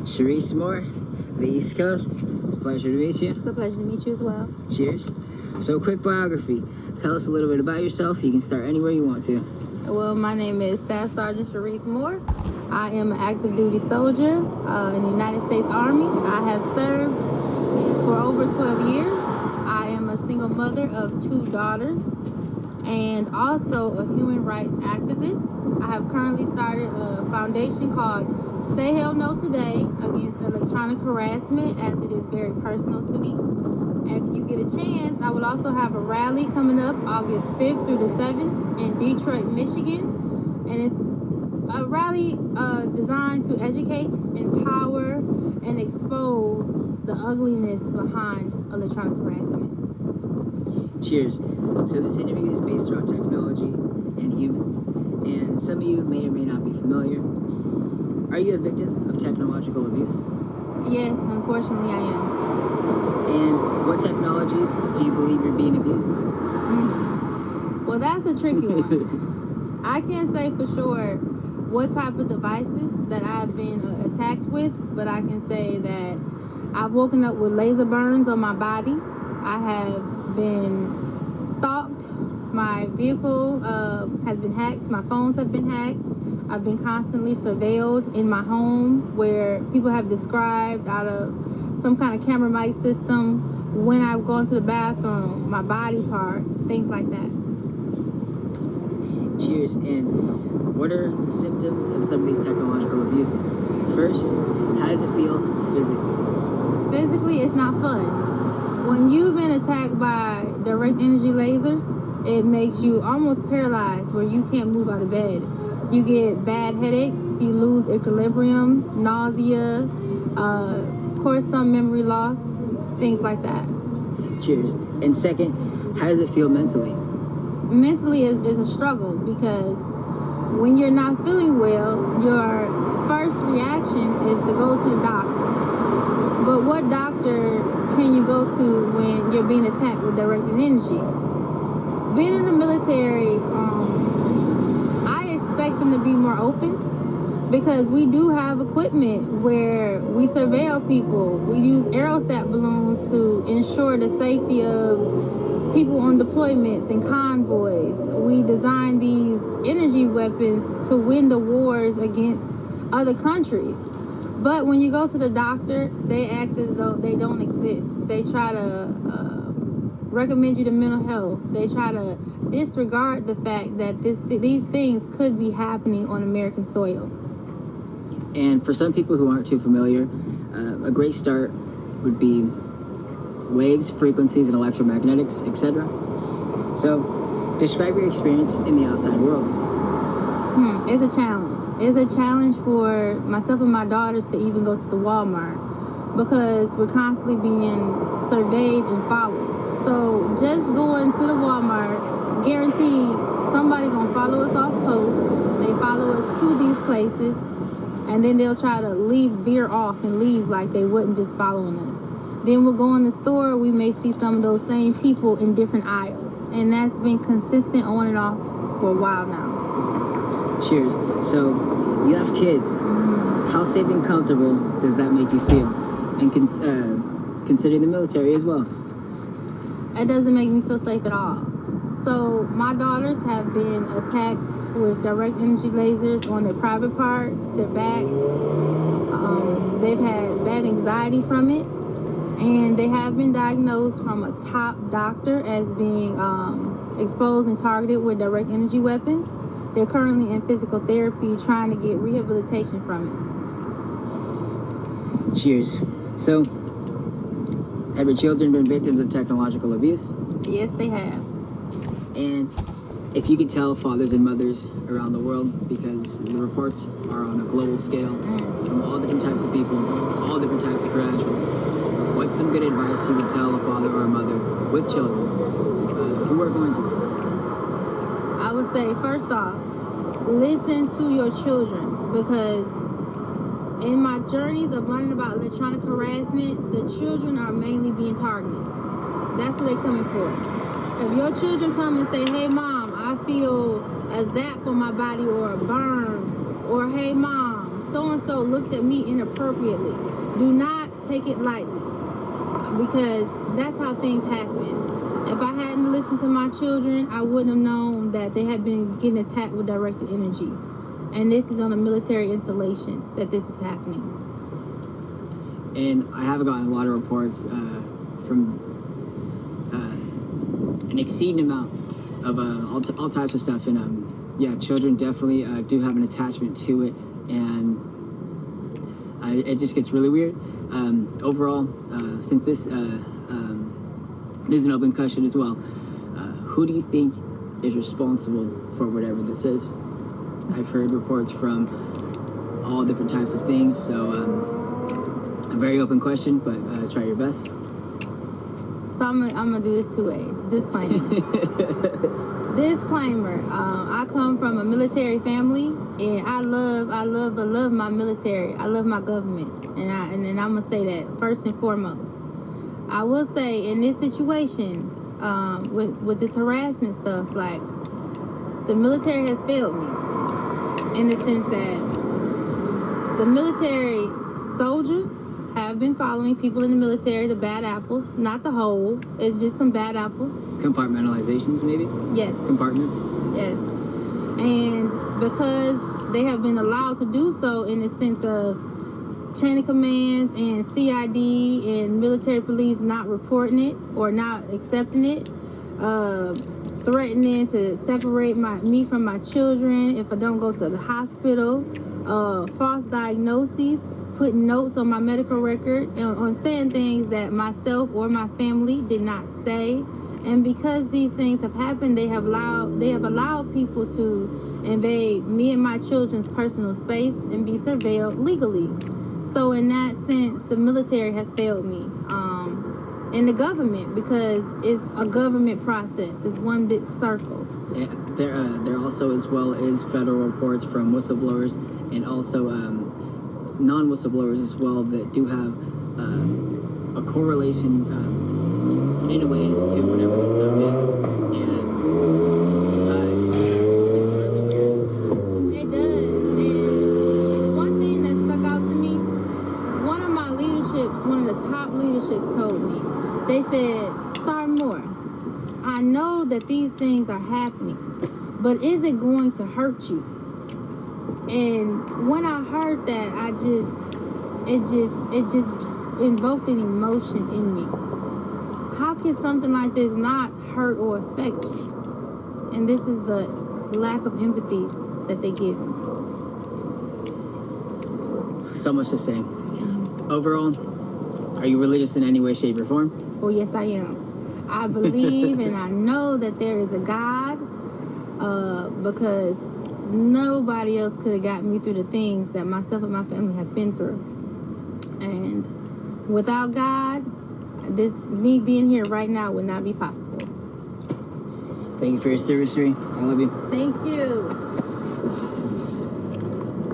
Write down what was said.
Sharice Moore, the East Coast. It's a pleasure to meet you. It's a pleasure to meet you as well. Cheers. So, quick biography. Tell us a little bit about yourself. You can start anywhere you want to. Well, my name is Staff Sergeant Sharice Moore. I am an active duty soldier in the United States Army. I have served for over 12 years. I am a single mother of 2 daughters and also a human rights activist. I have currently started a foundation called Say Hell No Today against electronic harassment, as it is very personal to me. If you get a chance, I will also have a rally coming up August 5th through the 7th in Detroit, Michigan. And it's a rally designed to educate, empower, and expose the ugliness behind electronic harassment. Cheers. So this interview is based around technology and humans. And some of you may or may not be familiar. Are you a victim of technological abuse? Yes, unfortunately I am. And what technologies do you believe you're being abused by? Well, that's a tricky one. I can't say for sure what type of devices that I've been attacked with, but I can say that I've woken up with laser burns on my body. I have been stalked. My vehicle has been hacked. My phones have been hacked. I've been constantly surveilled in my home, where people have described out of some kind of camera mic system when I've gone to the bathroom, my body parts, things like that. Cheers. And what are the symptoms of some of these technological abuses? First, how does it feel physically? Physically, it's not fun. When you've been attacked by direct energy lasers, it makes you almost paralyzed, where you can't move out of bed. You get bad headaches, you lose equilibrium, nausea, of course some memory loss, things like that. Cheers. And second, how does it feel mentally? Mentally is a struggle, because when you're not feeling well, your first reaction is to go to the doctor. But what doctor can you go to when you're being attacked with directed energy? Being in the military, I expect them to be more open, because we do have equipment where we surveil people. We use aerostat balloons to ensure the safety of people on deployments and convoys. We design these energy weapons to win the wars against other countries. But when you go to the doctor, they act as though they don't exist. They try to recommend you to mental health. They try to disregard the fact that these things could be happening on American soil. And for some people who aren't too familiar, a great start would be waves, frequencies, and electromagnetics, etc. So, describe your experience in the outside world. It's a challenge. It's a challenge for myself and my daughters to even go to the Walmart, because we're constantly being surveyed and followed. So just going to the Walmart, guaranteed somebody gonna follow us off post. They follow us to these places, and then they'll try to veer off and leave like they wasn't just following us. Then we'll go in the store, we may see some of those same people in different aisles. And that's been consistent on and off for a while now. Cheers. So, you have kids. How safe and comfortable does that make you feel? And considering the military as well. It doesn't make me feel safe at all. So my daughters have been attacked with direct energy lasers on their private parts, their backs. They've had bad anxiety from it, and they have been diagnosed from a top doctor as being exposed and targeted with direct energy weapons. They're currently in physical therapy trying to get rehabilitation from it. Cheers. So, have your children been victims of technological abuse? Yes, they have. And if you could tell fathers and mothers around the world, because the reports are on a global scale, from all different types of people, all different types of credentials, what's some good advice you would tell a father or a mother with children who are going through this? I would say, first off, listen to your children, because in my journeys of learning about electronic harassment, the children are mainly being targeted. That's what they're coming for. If your children come and say, hey mom, I feel a zap on my body or a burn, or hey mom, so-and-so also looked at me inappropriately. Do not take it lightly, because that's how things happen. If I hadn't listened to my children, I wouldn't have known that they had been getting attacked with directed energy. And this is on a military installation that this was happening. And I have gotten a lot of reports from an exceeding amount of all types of stuff. And yeah, children definitely do have an attachment to it. And it just gets really weird. Overall, since this is an open question as well, who do you think is responsible for whatever this is? I've heard reports from all different types of things, so a very open question, but try your best. So I'm gonna do this two ways. Disclaimer. Disclaimer. I come from a military family, and I love my military. I love my government, and I'm gonna say that first and foremost. I will say in this situation, with this harassment stuff, like, the military has failed me, in the sense that the military soldiers have been following people in the military, the bad apples, not the whole. It's just some bad apples. Compartmentalizations, maybe? Yes. Compartments? Yes. And because they have been allowed to do so in the sense of chain of commands and CID and military police not reporting it or not accepting it, threatening to separate me from my children if I don't go to the hospital, false diagnoses, putting notes on my medical record on saying things that myself or my family did not say. And because these things have happened, they have allowed people to invade me and my children's personal space and be surveilled legally. So in that sense, the military has failed me. And the government, because it's a government process. It's one big circle. Yeah, there also as well is federal reports from whistleblowers and also non-whistleblowers as well that do have a correlation in ways to whatever this stuff is. And it does. And one thing that stuck out to me, one of my leaderships, one of the top leaderships told me, they said, Sergeant Moore, I know that these things are happening, but is it going to hurt you? And when I heard that, it just invoked an emotion in me. How can something like this not hurt or affect you? And this is the lack of empathy that they give me. so much to say. Overall, are you religious in any way, shape, or form? Oh, yes, I am. I believe and I know that there is a God, because nobody else could have got me through the things that myself and my family have been through. And without God, me being here right now would not be possible. Thank you for your service, Sheree. I love you. Thank you.